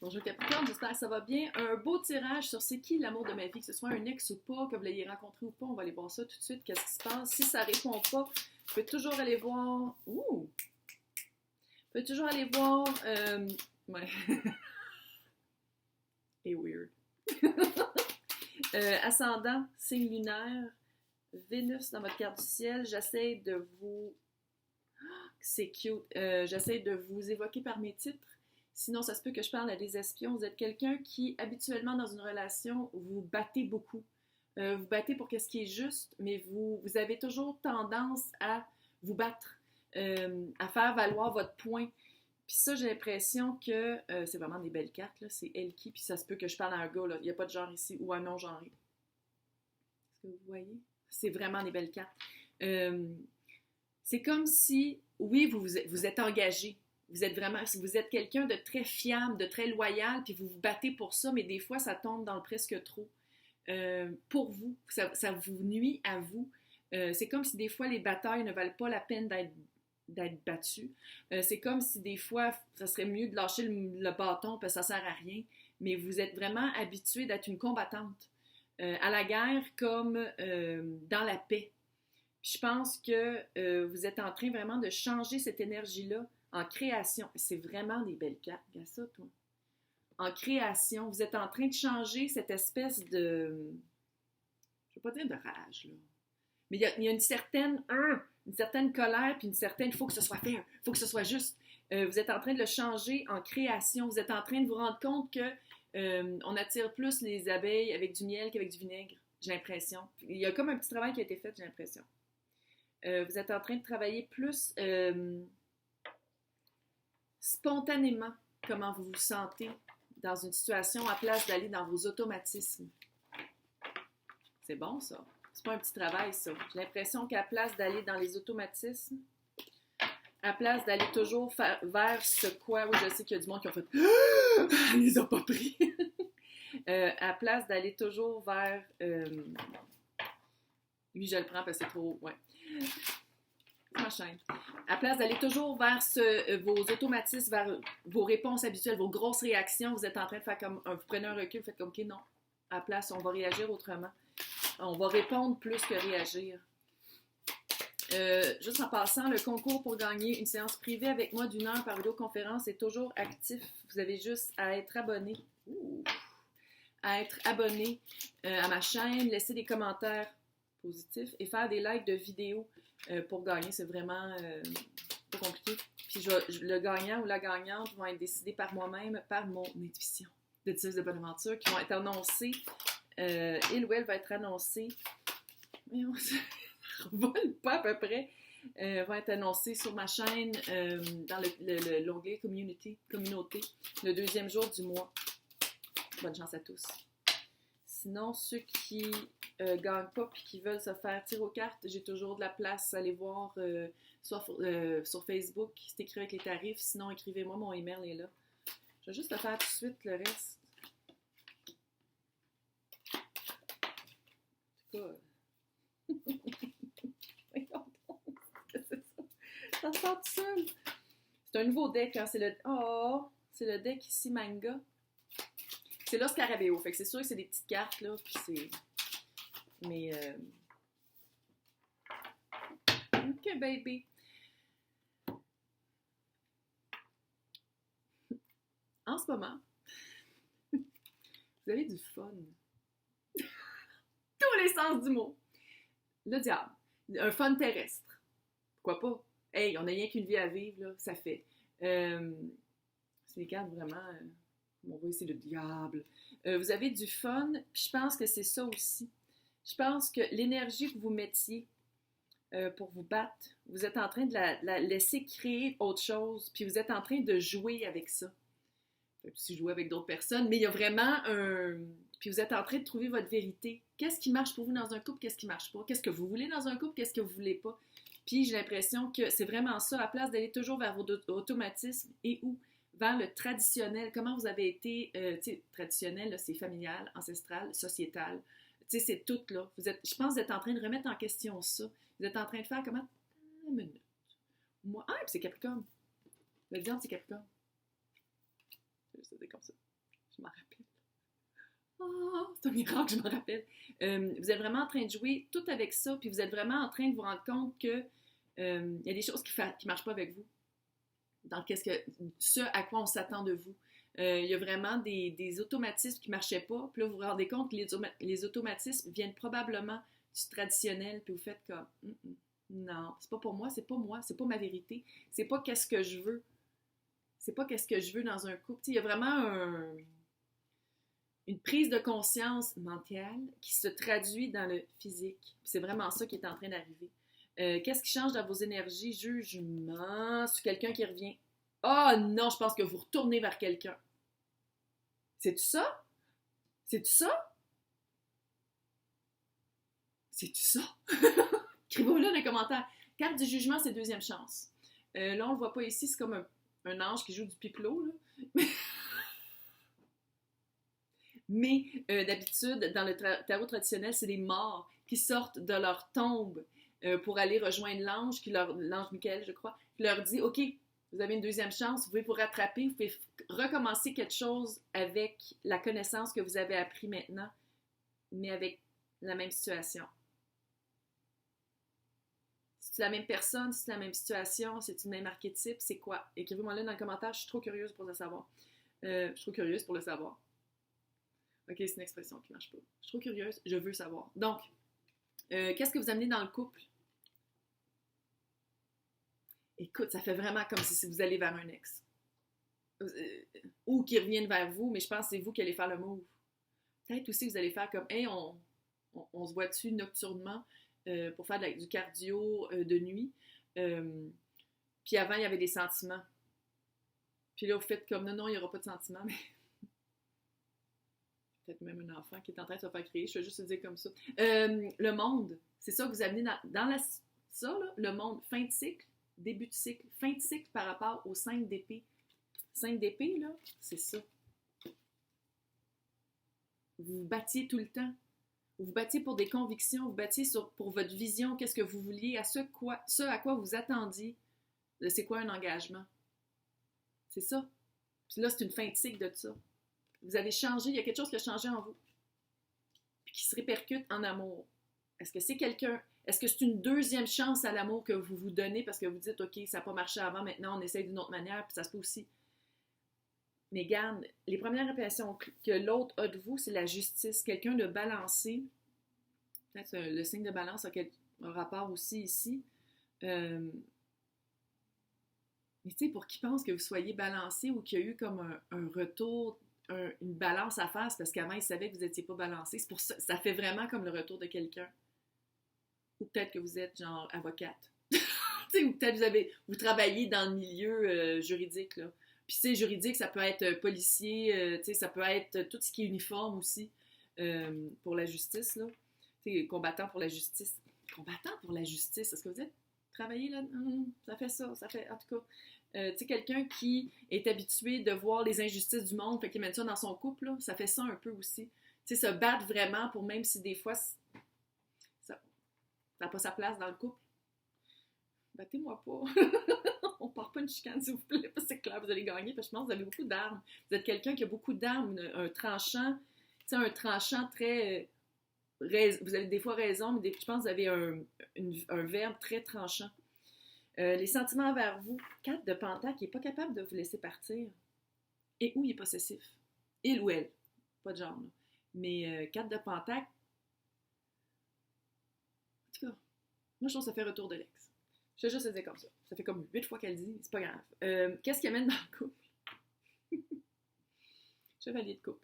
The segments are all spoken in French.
Bonjour Capricorne, j'espère que ça va bien. Un beau tirage sur c'est qui l'amour de ma vie, que ce soit un ex ou pas, que vous l'ayez rencontré ou pas, on va aller voir ça tout de suite, qu'est-ce qui se passe. Si ça répond pas, je peux toujours aller voir... Ouh! Je peux toujours aller voir... Ouais. Et weird. Ascendant, signe lunaire, Vénus dans votre carte du ciel, j'essaie de vous... C'est cute. J'essaie de vous évoquer par mes titres. Sinon, ça se peut que je parle à des espions. Vous êtes quelqu'un qui, habituellement, dans une relation, vous battez beaucoup. Vous battez pour ce qui est juste, mais vous avez toujours tendance à vous battre, à faire valoir votre point. Puis ça, j'ai l'impression que c'est vraiment des belles cartes, là. C'est Elki, puis ça se peut que je parle à un gars, là. Il n'y a pas de genre ici, ou un non-genré. Est-ce que vous voyez? C'est vraiment des belles cartes. C'est comme si, oui, vous êtes engagé. Vous êtes quelqu'un de très fiable, de très loyal, puis vous vous battez pour ça, mais des fois, ça tombe dans le presque trop. Pour vous, ça vous nuit à vous. C'est comme si des fois, les batailles ne valent pas la peine d'être battues. C'est comme si des fois, ça serait mieux de lâcher le bâton, parce que ça ne sert à rien, mais vous êtes vraiment habitué d'être une combattante. À la guerre comme dans la paix. Puis je pense que vous êtes en train vraiment de changer cette énergie-là en création. C'est vraiment des belles cartes, regarde ça, toi. En création, vous êtes en train de changer cette espèce de... Je ne veux pas dire de rage, là. Mais il y a une certaine colère, puis une certaine... Il faut que ce soit fair, il faut que ce soit juste. Vous êtes en train de le changer en création. Vous êtes en train de vous rendre compte que on attire plus les abeilles avec du miel qu'avec du vinaigre, j'ai l'impression. Il y a comme un petit travail qui a été fait, j'ai l'impression. Vous êtes en train de travailler plus spontanément comment vous vous sentez dans une situation à place d'aller dans vos automatismes. C'est bon, ça. C'est pas un petit travail, ça. J'ai l'impression qu'à place d'aller dans les automatismes, à place d'aller toujours vers ce quoi... Oui, je sais qu'il y a du monde qui ont fait « Ah! Elle les a pas pris! » À place d'aller toujours vers... Lui, je le prends parce que c'est trop... Ouais. Ma chaîne. À place d'aller toujours vers vos automatismes, vers vos réponses habituelles, vos grosses réactions, vous êtes en train de faire comme... vous prenez un recul, vous faites comme « OK, non. » À la place, on va réagir autrement. On va répondre plus que réagir. Juste en passant, le concours pour gagner une séance privée avec moi d'1 heure par vidéoconférence est toujours actif. Vous avez juste à être abonné. À être abonné à ma chaîne, laisser des commentaires positifs et faire des likes de vidéos pour gagner. C'est vraiment pas compliqué. Puis le gagnant ou la gagnante vont être décidés par moi-même, par mon intuition de 10 de bonne aventure, qui vont être annoncés. Il ou elle va être annoncé. Mais on se revole pas à peu près. Va être annoncé sur ma chaîne dans l'onglet communauté, le 2e jour du mois. Bonne chance à tous. Sinon, ceux qui gagnent pas et qui veulent se faire tirer aux cartes, j'ai toujours de la place. Allez voir soit sur Facebook, c'est écrit avec les tarifs. Sinon, écrivez-moi, mon email est là. Je vais juste le faire tout de suite, le reste. Ça sort tout seul. C'est un nouveau deck, hein. C'est le deck ici, manga. C'est là Scarabeo. Fait que c'est sûr que c'est des petites cartes, là. Puis c'est... Mais... OK, baby. En ce moment, vous avez du fun. Tous les sens du mot. Le diable. Un fun terrestre. Pourquoi pas? Hey, on n'a rien qu'une vie à vivre, là. Ça fait. C'est des cartes vraiment... on va essayer le diable. Vous avez du fun, puis je pense que c'est ça aussi. Je pense que l'énergie que vous mettiez pour vous battre, vous êtes en train de la laisser créer autre chose, puis vous êtes en train de jouer avec ça. Vous pouvez aussi jouer avec d'autres personnes, mais il y a vraiment un... Puis vous êtes en train de trouver votre vérité. Qu'est-ce qui marche pour vous dans un couple, qu'est-ce qui marche pas? Qu'est-ce que vous voulez dans un couple, qu'est-ce que vous voulez pas? Puis j'ai l'impression que c'est vraiment ça, à place d'aller toujours vers vos automatismes et où vers le traditionnel, comment vous avez été, tu sais, traditionnel, là, c'est familial, ancestral, sociétal, tu sais, c'est tout, là. Je pense que vous êtes en train de remettre en question ça. Vous êtes en train de faire comment? Une minute. Moi, puis c'est Capricorne. Le diable, c'est Capricorne. C'était comme ça. Je m'en rappelle. Oh, c'est un miracle, je m'en rappelle. Vous êtes vraiment en train de jouer tout avec ça, puis vous êtes vraiment en train de vous rendre compte que il y a des choses qui ne marchent pas avec vous. Dans ce à quoi on s'attend de vous. Il y a vraiment des automatismes qui ne marchaient pas, puis là, vous vous rendez compte que les automatismes viennent probablement du traditionnel, puis vous faites comme non, c'est pas pour moi, c'est pas ma vérité, c'est pas qu'est-ce que je veux. C'est pas qu'est-ce que je veux dans un couple. T'sais, il y a vraiment une prise de conscience mentale qui se traduit dans le physique. C'est vraiment ça qui est en train d'arriver. Qu'est-ce qui change dans vos énergies? Jugement sur quelqu'un qui revient. Ah non, je pense que vous retournez vers quelqu'un. C'est-tu ça? C'est-tu ça? C'est-tu ça? Écrivez-le dans les commentaires. Carte du jugement, c'est deuxième chance. Là, on ne le voit pas ici, c'est comme un ange qui joue du pipeau, là. Mais d'habitude, dans le tarot traditionnel, c'est des morts qui sortent de leur tombe pour aller rejoindre l'ange, l'ange Michael, je crois, qui leur dit « Ok, vous avez une deuxième chance, vous pouvez vous rattraper, vous pouvez recommencer quelque chose avec la connaissance que vous avez appris maintenant, mais avec la même situation. » C'est la même personne, c'est la même situation, c'est le même archétype, c'est quoi? Écrivez-moi là dans le commentaire, je suis trop curieuse pour le savoir. Je suis trop curieuse pour le savoir. Ok, c'est une expression qui ne marche pas. Je suis trop curieuse, je veux savoir. Donc, qu'est-ce que vous amenez dans le couple? Écoute, ça fait vraiment comme si vous allez vers un ex. Ou qui reviennent vers vous, mais je pense que c'est vous qui allez faire le move. Peut-être aussi que vous allez faire comme, hey, on se voit dessus nocturnement pour faire du cardio de nuit. Puis avant, il y avait des sentiments. Puis là, vous faites comme, non, il n'y aura pas de sentiments, mais peut-être même un enfant qui est en train de se faire créer, je vais juste te dire comme ça. Le monde, c'est ça que vous amenez dans ça, là, le monde, fin de cycle, début de cycle, fin de cycle par rapport aux 5 d'épée. 5 d'épée, là, c'est ça. Vous vous battiez tout le temps. Vous vous battiez pour des convictions, vous vous battiez pour votre vision, qu'est-ce que vous vouliez, ce à quoi vous attendiez. C'est quoi un engagement? C'est ça. Puis là, c'est une fin de cycle de ça. Vous avez changé, il y a quelque chose qui a changé en vous, puis qui se répercute en amour. Est-ce que c'est une deuxième chance à l'amour que vous vous donnez parce que vous dites, OK, ça n'a pas marché avant, maintenant on essaye d'une autre manière, puis ça se peut aussi. Mais garde, les premières impressions que l'autre a de vous, c'est la justice. Quelqu'un de balancé, peut-être le signe de balance a un rapport aussi ici. Mais tu sais, pour qu'il pense que vous soyez balancé ou qu'il y a eu comme un retour, une balance à faire, c'est parce qu'avant, il savait que vous n'étiez pas balancé. C'est pour ça, ça fait vraiment comme le retour de quelqu'un. Ou peut-être que vous êtes genre avocate. Ou peut-être vous travaillez dans le milieu juridique, là. Puis c'est juridique, ça peut être policier, ça peut être tout ce qui est uniforme aussi pour la justice, là. Combattant pour la justice. Combattant pour la justice, est-ce que vous êtes travaillé là? Ça fait ça, en tout cas. Quelqu'un qui est habitué de voir les injustices du monde, fait qu'il met ça dans son couple, là, ça fait ça un peu aussi. Se battre vraiment pour, même si des fois, ça n'a pas sa place dans le couple. Battez-moi pas. On part pas une chicane, s'il vous plaît, parce que c'est clair, vous allez gagner, parce que je pense que vous avez beaucoup d'armes. Vous êtes quelqu'un qui a beaucoup d'armes, un tranchant très... vous avez des fois raison, mais je pense que vous avez un verbe très tranchant. Les sentiments envers vous, 4 de Pentacle, qui n'est pas capable de vous laisser partir. Et où il est possessif. Il ou elle. Pas de genre, là. Mais 4 de Pentacle, en tout cas, moi je trouve que ça fait retour de l'ex. Je vais juste le dire comme ça. Ça fait comme 8 fois qu'elle dit, c'est pas grave. Qu'est-ce qui amène dans le couple? Chevalier de coupe.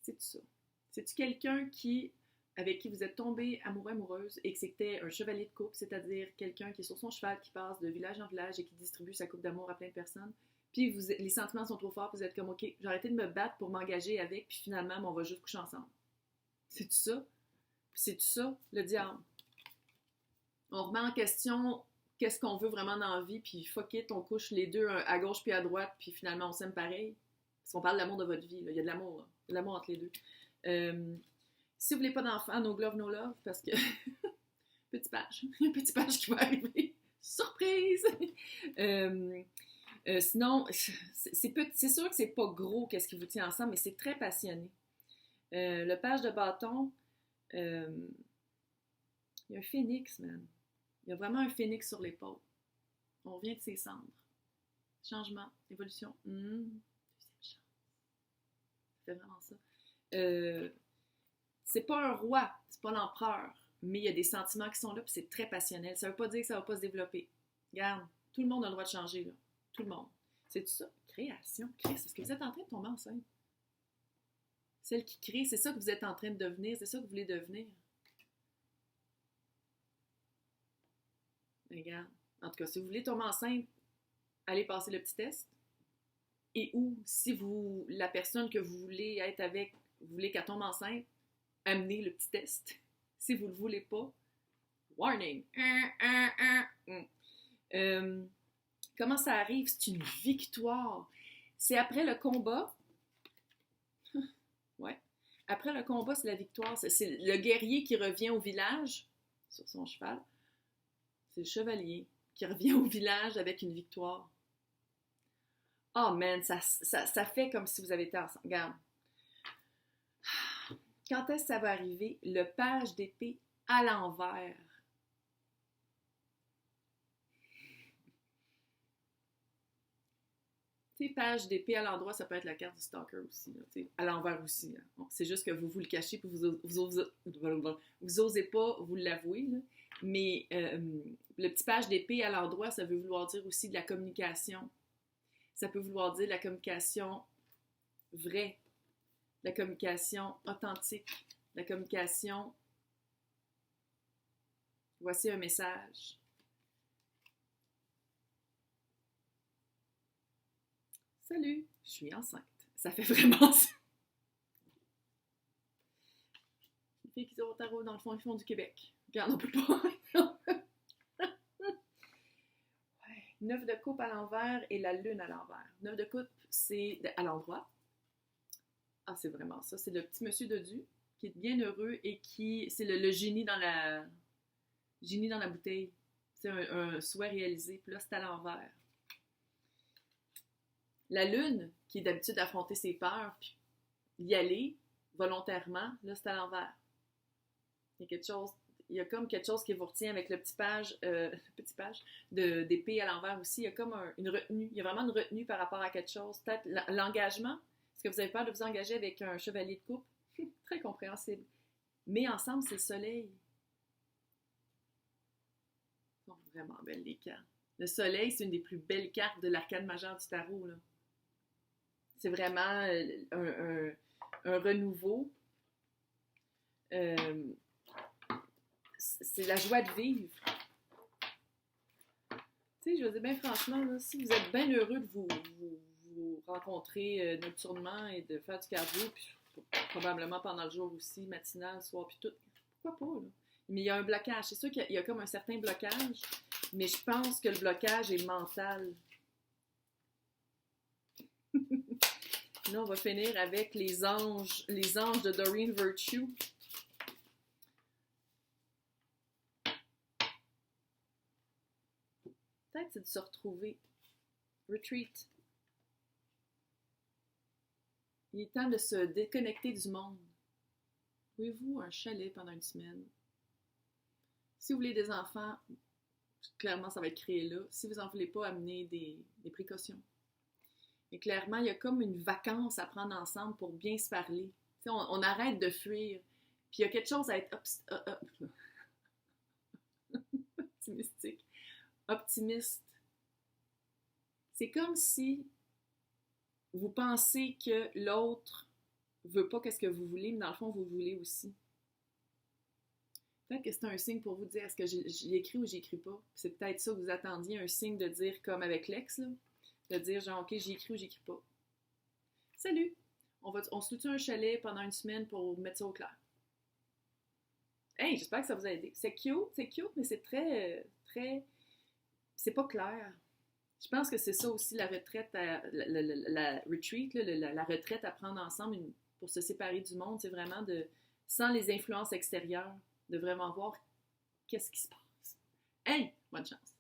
C'est ça. C'est-tu quelqu'un avec qui vous êtes tombé amoureux, amoureuse, et que c'était un chevalier de coupe, c'est-à-dire quelqu'un qui est sur son cheval, qui passe de village en village et qui distribue sa coupe d'amour à plein de personnes, puis les sentiments sont trop forts, vous êtes comme, OK, j'ai arrêté de me battre pour m'engager avec, puis finalement, on va juste coucher ensemble. C'est-tu ça? C'est-tu ça, le diable? On remet en question qu'est-ce qu'on veut vraiment dans la vie, puis fuck it, on couche les deux à gauche puis à droite, puis finalement, on s'aime pareil. Parce qu'on parle de l'amour de votre vie, là. Il y a de l'amour, là. Il y a de l'amour entre les deux. Si vous voulez pas d'enfants, no glove, no love, parce que... petit page. Il y a un petit page qui va arriver. Surprise! Sinon, c'est sûr que c'est pas gros qu'est-ce qui vous tient ensemble, mais c'est très passionné. Le page de bâton, euh, il y a un phénix, man. Il y a vraiment un phénix sur l'épaule. On revient de ses cendres. Changement, évolution. Deuxième chance. C'est vraiment ça. C'est pas un roi, c'est pas l'empereur, mais il y a des sentiments qui sont là, puis c'est très passionnel. Ça veut pas dire que ça va pas se développer. Regarde, tout le monde a le droit de changer, là. Tout le monde. C'est tout ça. Création. Est-ce que vous êtes en train de tomber enceinte? Celle qui crée, c'est ça que vous êtes en train de devenir, c'est ça que vous voulez devenir. Regarde. En tout cas, si vous voulez tomber enceinte, allez passer le petit test. Et ou, si vous, la personne que vous voulez être avec, vous voulez qu'elle tombe enceinte, amenez le petit test. Si vous ne le voulez pas, warning. Comment ça arrive? C'est une victoire. C'est après le combat. Ouais. Après le combat, c'est la victoire. C'est le guerrier qui revient au village sur son cheval. C'est le chevalier qui revient au village avec une victoire. Oh man, ça fait comme si vous avez été ensemble. Regarde. Quand est-ce que ça va arriver? Le page d'épée à l'envers. Tu sais, page d'épée à l'endroit, ça peut être la carte du stalker aussi. Là, à l'envers aussi. Là. Bon, c'est juste que vous le cachez et vous osez pas vous l'avouer. Là. Mais le petit page d'épée à l'endroit, ça veut vouloir dire aussi de la communication. Ça peut vouloir dire de la communication vraie, de la communication authentique, de la communication. Voici un message. Salut, je suis enceinte. Ça fait vraiment ça. Les filles qui sont au tarot, dans le fond, ils font du Québec. Regarde, on peut pas. 9 de coupe à l'envers et la lune à l'envers. 9 de coupe, c'est à l'endroit. Ah, c'est vraiment ça. C'est le petit monsieur dodu qui est bien heureux et qui... C'est le génie dans la... Génie dans la bouteille. C'est un souhait réalisé. Puis là, c'est à l'envers. La lune, qui est d'habitude d'affronter ses peurs, puis y aller volontairement, là, c'est à l'envers. Il y a comme quelque chose qui vous retient avec le petit page d'épée à l'envers aussi. Il y a comme une retenue. Il y a vraiment une retenue par rapport à quelque chose. Peut-être l'engagement. Est-ce que vous avez peur de vous engager avec un chevalier de coupe? Très compréhensible. Mais ensemble, c'est le soleil. Ils sont vraiment belles, les cartes. Le soleil, c'est une des plus belles cartes de l'arcane majeure du tarot, là. C'est vraiment un renouveau. C'est la joie de vivre. Tu sais, je veux dire, bien franchement, là, si vous êtes bien heureux de vous rencontrer nocturnement et de faire du cardio, puis probablement pendant le jour aussi, matinal, soir, puis tout, pourquoi pas, là? Mais il y a un blocage. C'est sûr qu'il y a comme un certain blocage, mais je pense que le blocage est mental. Là, on va finir avec les anges de Doreen Virtue. Peut-être c'est de se retrouver. Retreat. Il est temps de se déconnecter du monde. Louez-vous un chalet pendant une semaine. Si vous voulez des enfants, clairement, ça va être créé là. Si vous n'en voulez pas, amenez des précautions. Et clairement, il y a comme une vacance à prendre ensemble pour bien se parler. On arrête de fuir. Puis il y a quelque chose à être optimistique. Optimiste. C'est comme si vous pensez que l'autre veut pas qu'est-ce que vous voulez, mais dans le fond, vous voulez aussi. Peut-être que c'est un signe pour vous dire est-ce que j'y écris ou j'y écris pas. C'est peut-être ça que vous attendiez, un signe de dire comme avec l'ex, là, de dire genre ok, j'y écris ou j'y écris pas. Salut! On se loue un chalet pendant une semaine pour mettre ça au clair. Hey, j'espère que ça vous a aidé. C'est cute, mais c'est très, c'est pas clair. Je pense que c'est ça aussi la retraite, la retreat, là, la retraite à prendre ensemble pour se séparer du monde, c'est vraiment sans les influences extérieures, de vraiment voir qu'est-ce qui se passe. Hey, bonne chance!